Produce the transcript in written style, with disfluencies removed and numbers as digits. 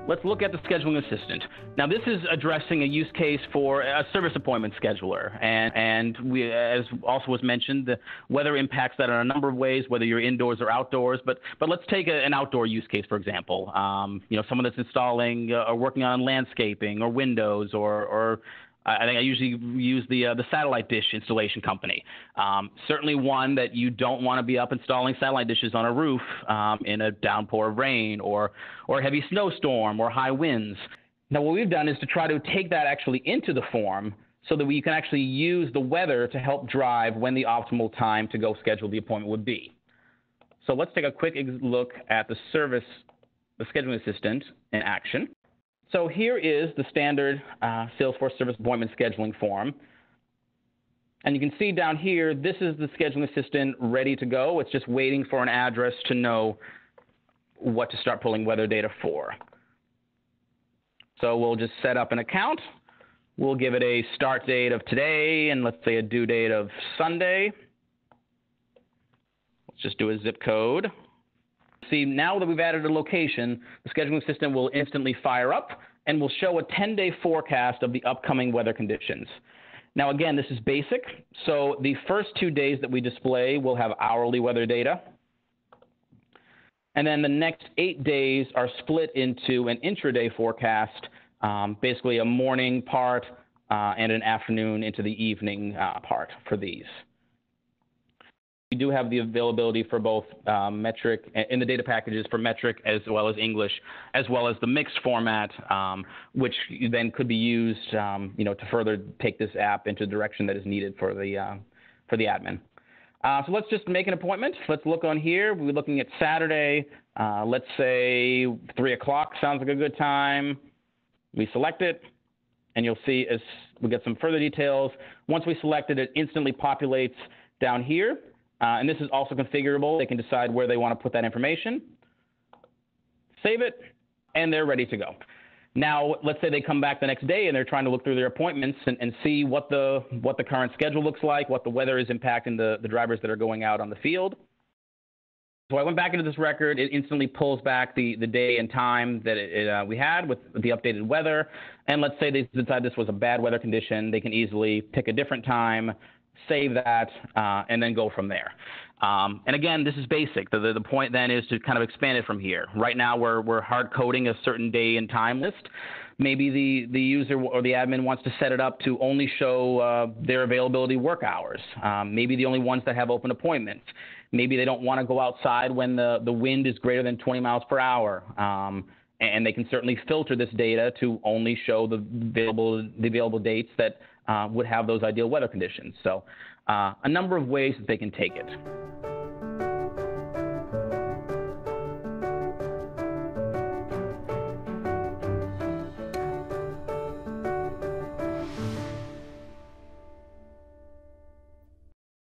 let's look at the scheduling assistant. Now, this is addressing a use case for a service appointment scheduler, and we, as also was mentioned, the weather impacts that in a number of ways, whether you're indoors or outdoors. But let's take an outdoor use case, for example. Someone that's installing or working on landscaping or windows, or I think I usually use the satellite dish installation company. Certainly one that you don't want to be up installing satellite dishes on a roof in a downpour of rain or a heavy snowstorm or high winds. Now, what we've done is to try to take that actually into the form so that we can actually use the weather to help drive when the optimal time to go schedule the appointment would be. So let's take a quick look at the scheduling assistant in action. So here is the standard Salesforce service appointment scheduling form. And you can see down here, this is the scheduling assistant ready to go. It's just waiting for an address to know what to start pulling weather data for. So we'll just set up an account. We'll give it a start date of today and let's say a due date of Sunday. Let's just do a zip code. See, now that we've added a location, the scheduling system will instantly fire up and will show a 10-day forecast of the upcoming weather conditions. Now, again, this is basic. So the first 2 days that we display will have hourly weather data. And then the next 8 days are split into an intraday forecast, basically a morning part and an afternoon into the evening part for these. We do have the availability for both metric in the data packages for metric as well as English, as well as the mixed format, which then could be used, to further take this app into the direction that is needed for the admin. So let's just make an appointment. Let's look on here. We're looking at Saturday. Let's say 3 o'clock sounds like a good time. We select it, and you'll see as we get some further details. Once we select it, it instantly populates down here. And this is also configurable. They can decide where they want to put that information. Save it, and they're ready to go. Now, let's say they come back the next day and they're trying to look through their appointments and see what the current schedule looks like, what the weather is impacting the drivers that are going out on the field. So I went back into this record. It instantly pulls back the day and time that we had with the updated weather. And let's say they decide this was a bad weather condition. They can easily pick a different time, save that, and then go from there. And again, this is basic. The point then is to kind of expand it from here. Right now, we're hard coding a certain day and time list. Maybe the user or the admin wants to set it up to only show their availability work hours. Maybe the only ones that have open appointments. Maybe they don't want to go outside when the wind is greater than 20 miles per hour. And they can certainly filter this data to only show the available dates that would have those ideal weather conditions. So a number of ways that they can take it.